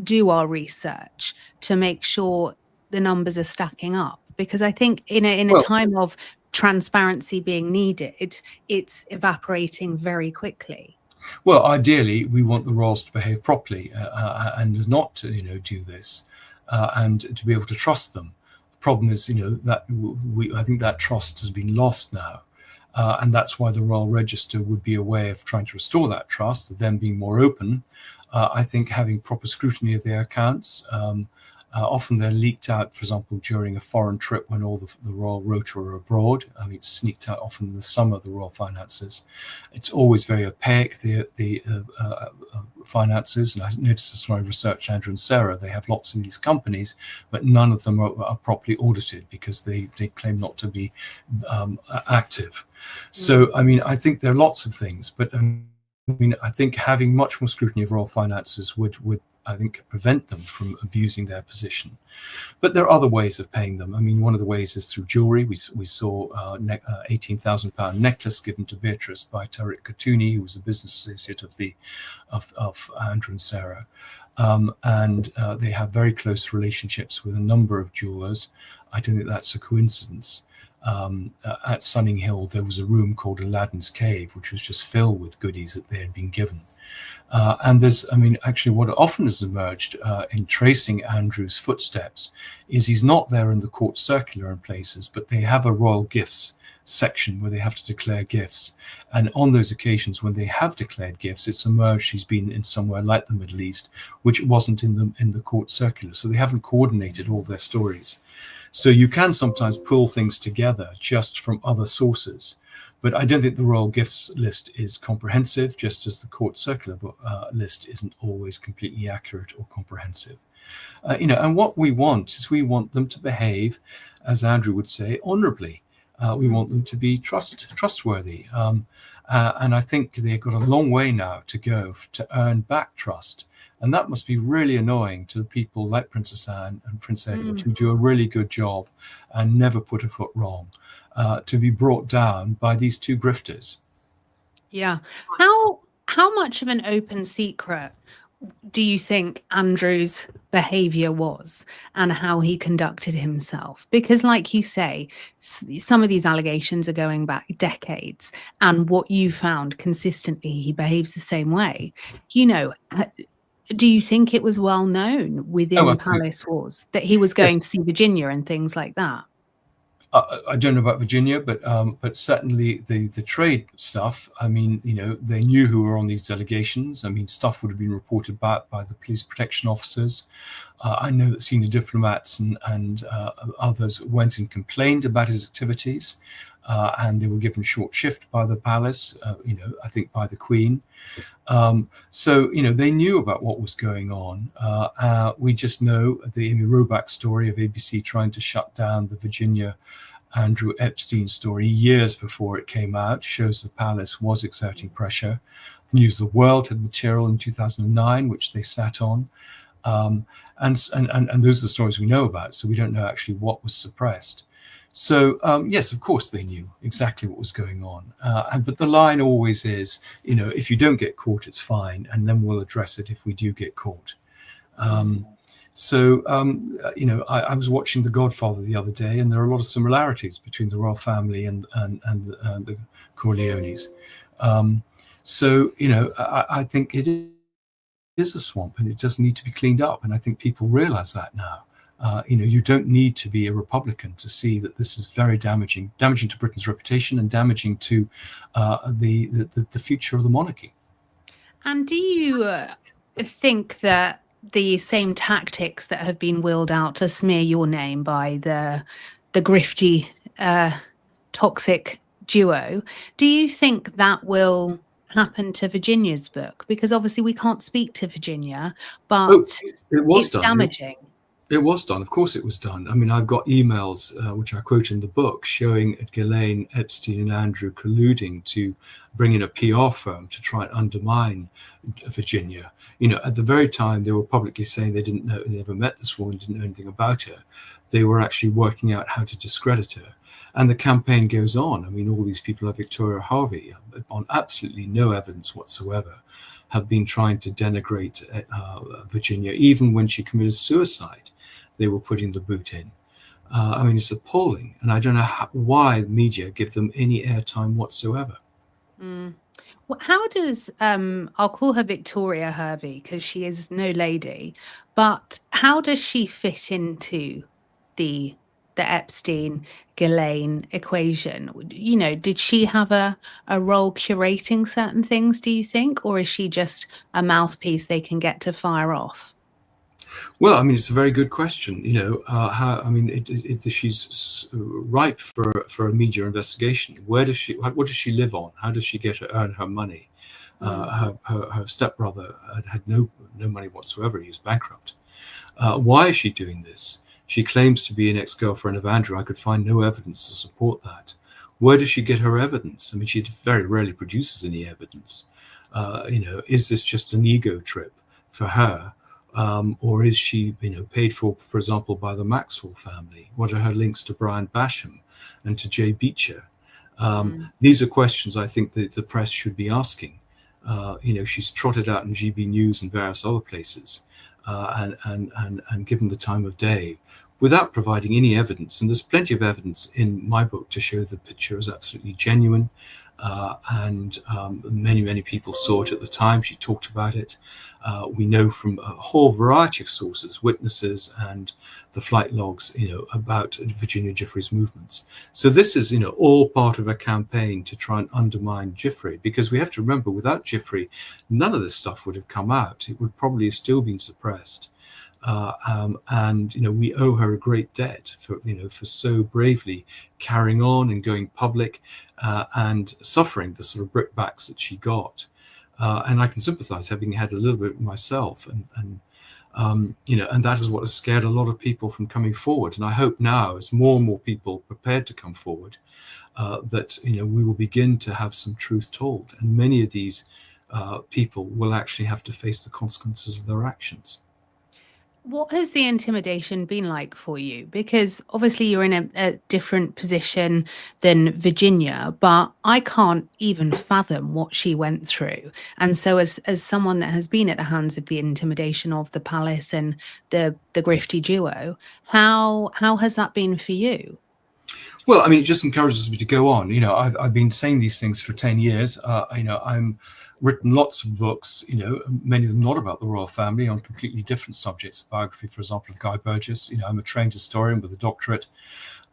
do our research to make sure the numbers are stacking up? Because I think in a time of transparency being needed, it's evaporating very quickly. Well, ideally, we want the royals to behave properly and not to, do this and to be able to trust them. The problem is, that I think that trust has been lost now. And that's why the Royal Register would be a way of trying to restore that trust, them being more open. I think having proper scrutiny of their accounts. Often they're leaked out, for example, during a foreign trip when all the royal rota are abroad. I mean, it's sneaked out often in the summer, the royal finances. It's always very opaque, the finances. And I noticed this when I researched Andrew and Sarah. They have lots of these companies, but none of them are properly audited because they claim not to be active. So, I mean, I think there are lots of things, but I think having much more scrutiny of royal finances would I think prevent them from abusing their position. But there are other ways of paying them. I mean, one of the ways is through jewelry. We saw £18,000 necklace given to Beatrice by Tariq Khatuni, who was a business associate of Andrew and Sarah. And they have very close relationships with a number of jewelers. I don't think that's a coincidence. At Sunning Hill, there was a room called Aladdin's Cave, which was just filled with goodies that they had been given. And actually what often has emerged in tracing Andrew's footsteps is he's not there in the court circular in places, but they have a royal gifts section where they have to declare gifts. And on those occasions when they have declared gifts, it's emerged he's been in somewhere like the Middle East, which wasn't in the court circular. So they haven't coordinated all their stories. So you can sometimes pull things together just from other sources. But I don't think the royal gifts list is comprehensive, just as the court circular list isn't always completely accurate or comprehensive. And what we want is we want them to behave, as Andrew would say, honorably. We want them to be trustworthy. And I think they've got a long way now to go to earn back trust. And that must be really annoying to people like Princess Anne and Prince Edward, who do a really good job and never put a foot wrong, to be brought down by these two grifters. Yeah. How much of an open secret do you think Andrew's behavior was and how he conducted himself? Because like you say, some of these allegations are going back decades, and what you found consistently, he behaves the same way. Do you think it was well known within Palace Wars that he was going to see Virginia and things like that? I don't know about Virginia, but certainly the trade stuff. I mean, they knew who were on these delegations. I mean, stuff would have been reported back by the police protection officers. I know that senior diplomats and others went and complained about his activities, and they were given short shift by the palace. I think by the Queen. So they knew about what was going on. We just know the Amy Robach story of ABC trying to shut down the Virginia Andrew Epstein story years before it came out shows the palace was exerting pressure. The News of the World had material in 2009 which they sat on, and those are the stories we know about. So we don't know actually what was suppressed. So, yes, of course, they knew exactly what was going on. But the line always is, if you don't get caught, it's fine. And then we'll address it if we do get caught. I was watching The Godfather the other day, and there are a lot of similarities between the royal family and the Corleones. I think it is a swamp and it does need to be cleaned up. And I think people realize that now. You don't need to be a Republican to see that this is very damaging to Britain's reputation and damaging to the future of the monarchy. And do you think that the same tactics that have been wheeled out to smear your name by the grifty, toxic duo, do you think that will happened to Virginia's book? Because obviously we can't speak to Virginia, Oh, but it was it's done. damaging. It was done. Of course it was done. I mean, I've got emails, which I quote in the book, showing Ghislaine, Epstein, and Andrew colluding to bring in a PR firm to try and undermine Virginia. At the very time they were publicly saying they didn't know, never met this woman, didn't know anything about her, they were actually working out how to discredit her. And the campaign goes on. I mean, all these people like Victoria Harvey, on absolutely no evidence whatsoever, have been trying to denigrate Virginia, even when she committed suicide. They were putting the boot in. I mean, it's appalling. And I don't know why the media give them any airtime whatsoever. Well, how does I'll call her Victoria Hervey because she is no lady, but how does she fit into the Epstein Ghislaine equation? Did she have a role curating certain things, do you think, or is she just a mouthpiece they can get to fire off? Well, I mean, it's a very good question. How? I mean, she's ripe for a media investigation. What does she live on? How does she earn her money? Her stepbrother had no money whatsoever. He was bankrupt. Why is she doing this? She claims to be an ex-girlfriend of Andrew. I could find no evidence to support that. Where does she get her evidence? I mean, she very rarely produces any evidence. Is this just an ego trip for her? Or is she, paid for example, by the Maxwell family? What are her links to Brian Basham and to Jay Beecher? These are questions I think that the press should be asking. She's trotted out in GB News and various other places, and given the time of day, without providing any evidence. And there's plenty of evidence in my book to show the picture is absolutely genuine. And many people saw it at the time. She talked about it. We know from a whole variety of sources, witnesses and the flight logs, about Virginia Giuffre's movements. So this is, all part of a campaign to try and undermine Giuffre, because we have to remember, without Giuffre, none of this stuff would have come out. It would probably have still been suppressed. And we owe her a great debt for so bravely carrying on and going public, and suffering the sort of brickbacks that she got. And I can sympathize, having had a little bit myself, and that is what has scared a lot of people from coming forward. And I hope now, as more and more people prepared to come forward, that we will begin to have some truth told, and many of these people will actually have to face the consequences of their actions. What has the intimidation been like for you? Because obviously you're in a different position than Virginia, but I can't even fathom what she went through. And so as someone that has been at the hands of the intimidation of the palace and the grifty duo, how has that been for you? Well, I mean, it just encourages me to go on. I've been saying these things for 10 years. I'm written lots of books, many of them not about the royal family, on completely different subjects. Biography, for example, of Guy Burgess. I'm a trained historian with a doctorate.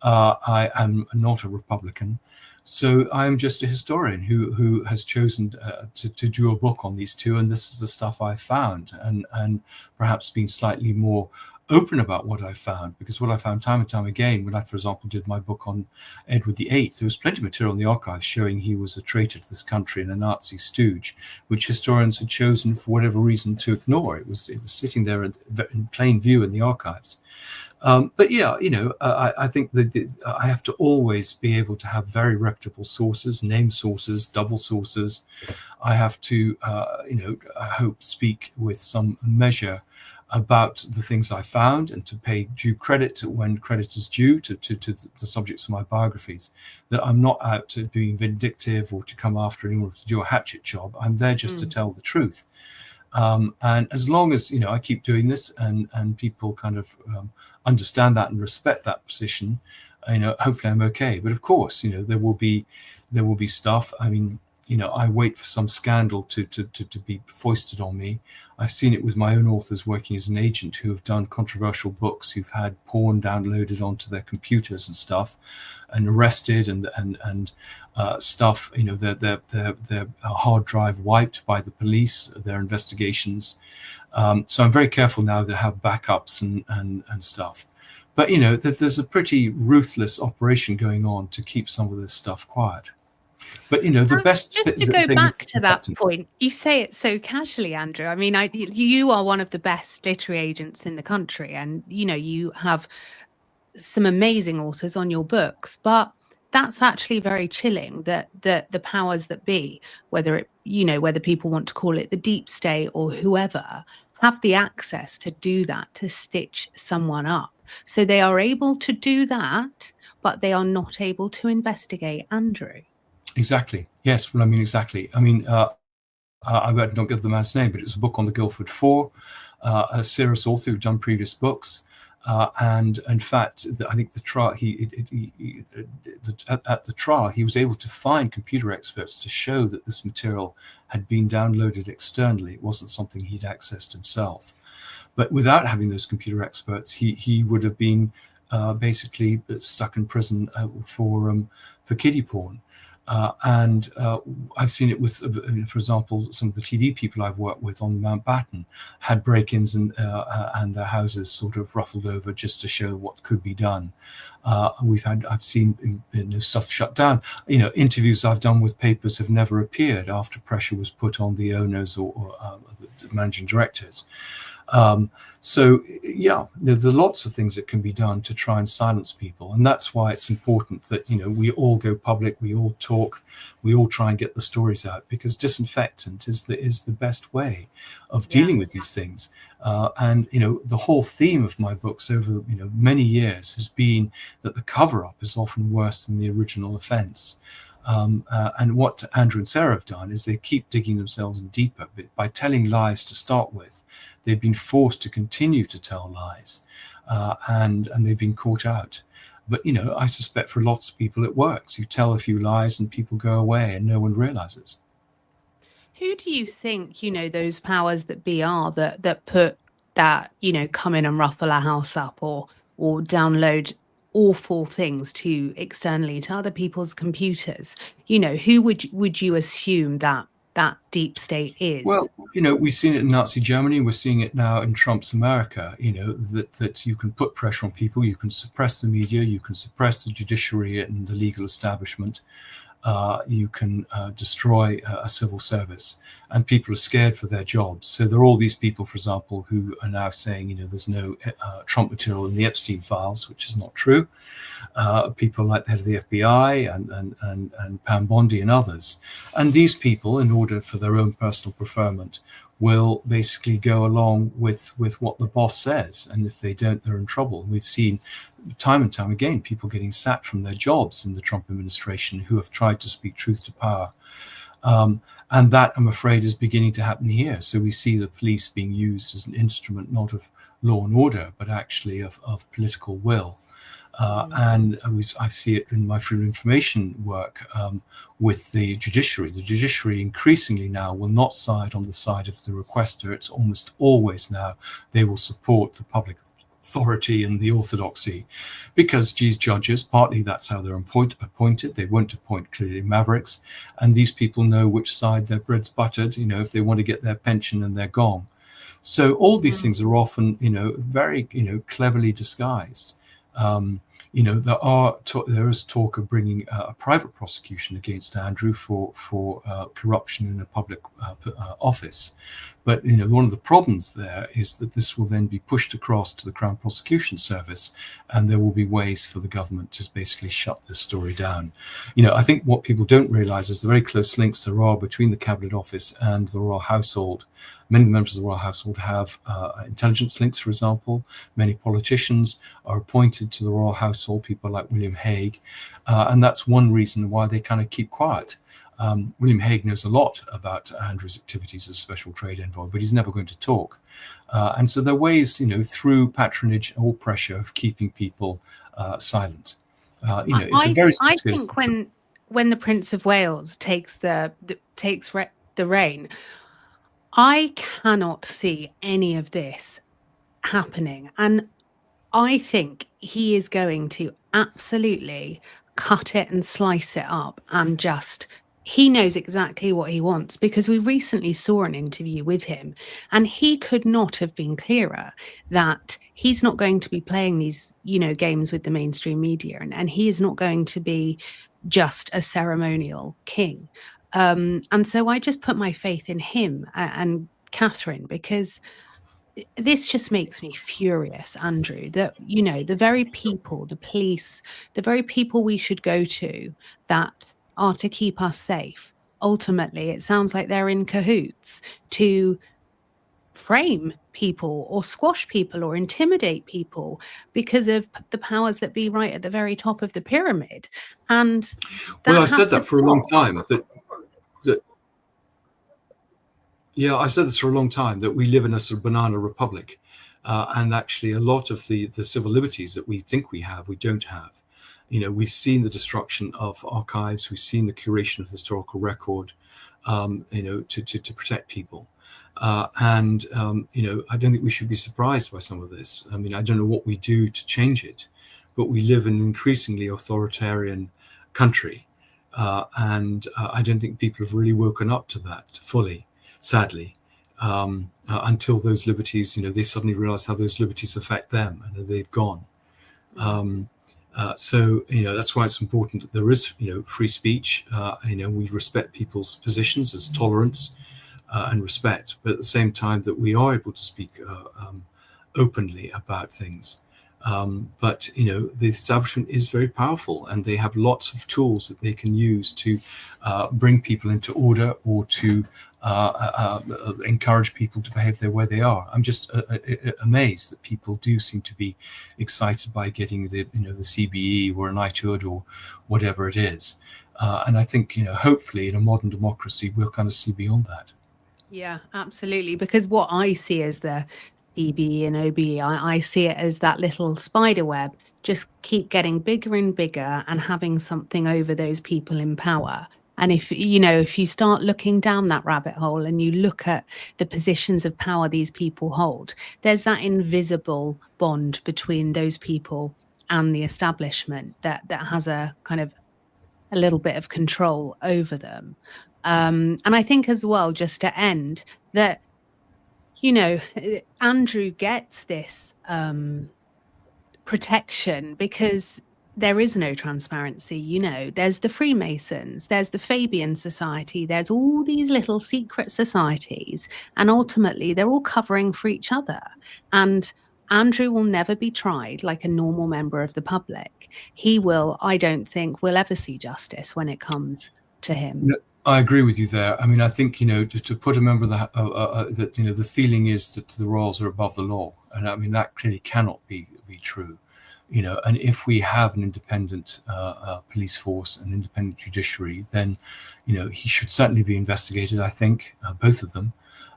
I am not a Republican. So I'm just a historian who has chosen to do a book on these two. And this is the stuff I found, and perhaps being slightly more open about what I found, because what I found time and time again, when I, for example, did my book on Edward VIII, there was plenty of material in the archives showing he was a traitor to this country and a Nazi stooge, which historians had chosen for whatever reason to ignore. It was sitting there in plain view in the archives. But yeah, I think that I have to always be able to have very reputable sources, name sources, double sources. I have to, I hope, speak with some measure about the things I found, and to pay due credit when credit is due to the subjects of my biographies, that I'm not out to being vindictive or to come after in order to do a hatchet job. I'm there just to tell the truth. And as long as, I keep doing this, and people kind of understand that and respect that position, hopefully I'm okay. But of course, there will be stuff. I mean, I wait for some scandal to be foisted on me. I've seen it with my own authors working as an agent who have done controversial books, who've had porn downloaded onto their computers and stuff, and arrested, and stuff. Their hard drive wiped by the police, their investigations. So I'm very careful now to have backups and stuff. But there's a pretty ruthless operation going on to keep some of this stuff quiet. But the best Just to go back to that point, you say it so casually, Andrew. I mean, you are one of the best literary agents in the country, and you have some amazing authors on your books, but that's actually very chilling that the powers that be, whether people want to call it the deep state or whoever, have the access to do that, to stitch someone up. So they are able to do that, but they are not able to investigate Andrew. Exactly. Yes. Well, I mean, exactly. I mean, I won't not give the man's name, but it was a book on the Guildford Four, a serious author who'd done previous books. And in fact, I think the trial, at the trial, he was able to find computer experts to show that this material had been downloaded externally. It wasn't something he'd accessed himself. But without having those computer experts, he would have been basically stuck in prison for kiddie porn. And I've seen it with, for example, some of the TV people I've worked with on Mountbatten had break-ins and their houses sort of ruffled over just to show what could be done. I've seen stuff shut down. Interviews I've done with papers have never appeared after pressure was put on the owners or the managing directors. So yeah, there's lots of things that can be done to try and silence people, and that's why it's important that we all go public, we all talk, we all try and get the stories out, because disinfectant is the best way of dealing with these things. And the whole theme of my books over many years has been that the cover-up is often worse than the original offence. And what Andrew and Sarah have done is they keep digging themselves in deeper by telling lies to start with. They've been forced to continue to tell lies, and they've been caught out. But I suspect for lots of people it works. You tell a few lies and people go away and no one realizes. Who do you think those powers that be are that put that come in and ruffle a house up or download awful things to externally to other people's computers? Who would you assume that deep state is? Well, we've seen it in Nazi Germany. We're seeing it now in Trump's America. That you can put pressure on people, you can suppress the media, you can suppress the judiciary and the legal establishment, you can destroy a civil service, and people are scared for their jobs. So there are all these people, for example, who are now saying there's no Trump material in the Epstein files, which is not true. People like the head of the FBI and Pam Bondi and others. And these people, in order for their own personal preferment, will basically go along with what the boss says. And if they don't, they're in trouble. And we've seen time and time again people getting sacked from their jobs in the Trump administration who have tried to speak truth to power. And that, I'm afraid, is beginning to happen here. So we see the police being used as an instrument not of law and order, but actually of political will. And I see it in my freedom of information work with the judiciary. The judiciary increasingly now will not side on the side of the requester. It's almost always now they will support the public authority and the orthodoxy, because these judges, partly that's how they're appointed. They won't appoint clearly mavericks, and these people know which side their bread's buttered, if they want to get their pension and their gong. So all these things are often, very, cleverly disguised. There is talk of bringing a private prosecution against Andrew for corruption in a public office. But one of the problems there is that this will then be pushed across to the Crown Prosecution Service, and there will be ways for the government to basically shut this story down. I think what people don't realize is the very close links there are between the Cabinet Office and the Royal Household. Many members of the Royal Household have intelligence links, for example. Many politicians are appointed to the Royal Household, people like William Hague, and that's one reason why they kind of keep quiet. William Hague knows a lot about Andrew's activities as special trade envoy, but he's never going to talk. And so there are ways, through patronage or pressure, of keeping people silent. It's a very. I think when the Prince of Wales takes the reign, I cannot see any of this happening, and I think he is going to absolutely cut it and slice it up, and he knows exactly what he wants, because we recently saw an interview with him and he could not have been clearer that he's not going to be playing these, games with the mainstream media, and he is not going to be just a ceremonial king. And so I just put my faith in him and Catherine, because this just makes me furious, Andrew, that, the very people, the police, the very people we should go to that are to keep us safe, ultimately, it sounds like they're in cahoots to frame people or squash people or intimidate people because of the powers that be right at the very top of the pyramid. And well, I had said to that for a long stop. time. Yeah, I said this for a long time, that we live in a sort of banana republic, and actually a lot of the civil liberties that we think we have, we don't have. We've seen the destruction of archives, we've seen the curation of the historical record, to protect people. And I don't think we should be surprised by some of this. I mean, I don't know what we do to change it, but we live in an increasingly authoritarian country. And I don't think people have really woken up to that fully, sadly, until those liberties, they suddenly realize how those liberties affect them and they've gone. So that's why it's important that there is free speech. We respect people's positions as tolerance and respect, but at the same time that we are able to speak openly about things. But the establishment is very powerful, and they have lots of tools that they can use to bring people into order or to encourage people to behave the way they are. I'm just amazed that people do seem to be excited by getting the CBE or an Attwood or whatever it is. And I think hopefully in a modern democracy we'll kind of see beyond that. Yeah, absolutely. Because what I see as the CBE and OBE, I see it as that little spider web, just keep getting bigger and bigger and having something over those people in power. And if you start looking down that rabbit hole and you look at the positions of power these people hold, there's that invisible bond between those people and the establishment that has a kind of a little bit of control over them. And I think as well, just to end, that, Andrew gets this protection because there is no transparency. There's the Freemasons, there's the Fabian Society, there's all these little secret societies, and ultimately they're all covering for each other. And Andrew will never be tried like a normal member of the public. He will, I don't think, will ever see justice when it comes to him. I agree with you there. I mean, I think to put a member of that the feeling is that the royals are above the law, and I mean that clearly cannot be true. And if we have an independent police force, an independent judiciary, then he should certainly be investigated. I think both of them,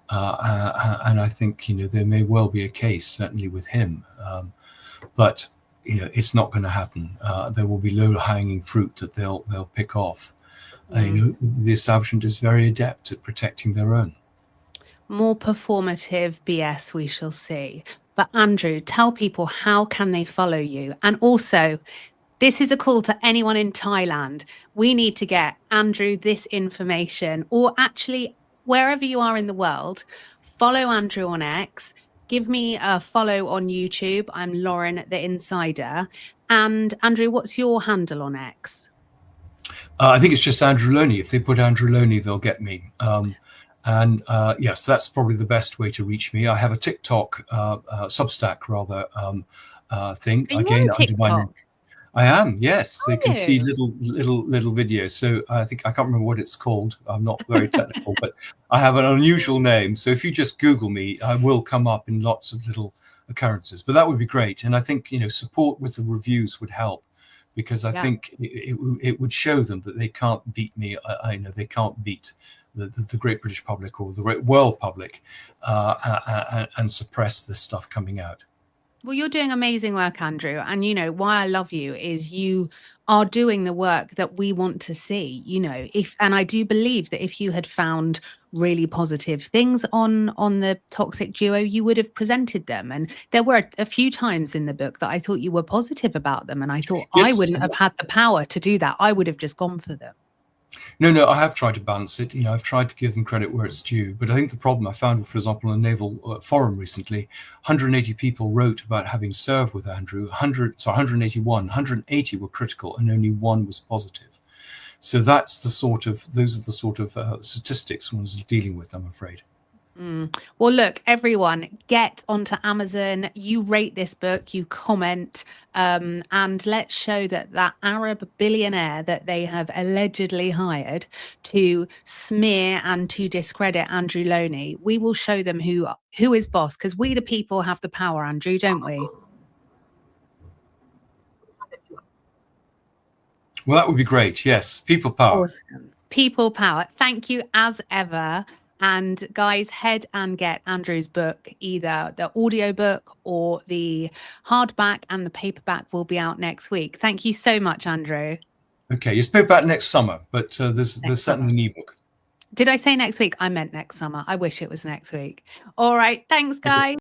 and I think there may well be a case certainly with him, but it's not going to happen. There will be low-hanging fruit that they'll pick off. The establishment is very adept at protecting their own. More performative BS we shall see. But Andrew, tell people, how can they follow you? And also, this is a call to anyone in Thailand. We need to get Andrew this information, or actually wherever you are in the world, follow Andrew on X. Give me a follow on YouTube. I'm Lauren the Insider. And Andrew, what's your handle on X? I think it's just Andrew Lownie. If they put Andrew Lownie, they'll get me. And yes, that's probably the best way to reach me. I have a TikTok, Substack rather, thing. Are you Again, on TikTok? I am. Yes, Are they can see you? little videos. So I can't remember what it's called. I'm not very technical, but I have an unusual name. So if you just Google me, I will come up in lots of little occurrences. But that would be great. And I think support with the reviews would help, because I think it would show them that they can't beat me. I know they can't beat the great British public or the great world public and suppress this stuff coming out. Well, you're doing amazing work, Andrew. And, why I love you is you are doing the work that we want to see, and I do believe that if you had found really positive things on the toxic duo, you would have presented them. And there were a few times in the book that I thought you were positive about them. And I thought I wouldn't have had the power to do that. I would have just gone for them. No, I have tried to balance it. I've tried to give them credit where it's due. But I think the problem I found, for example, in a naval forum recently, 180 people wrote about having served with Andrew. 181, 180 were critical, and only one was positive. So those are the sort of statistics one's dealing with, I'm afraid. Well, look, everyone, get onto Amazon. You rate this book, you comment, and let's show that Arab billionaire that they have allegedly hired to smear and to discredit Andrew Lownie. We will show them who is boss, because we the people have the power, Andrew, don't we? Well, that would be great. Yes, people power. Awesome. People power. Thank you as ever. And guys, head and get Andrew's book. Either the audiobook or the hardback, and the paperback will be out next week. Thank you so much, Andrew. Okay, it's paperback next summer, but there's certainly an ebook. Did I say next week? I meant next summer. I wish it was next week. All right. Thanks, guys.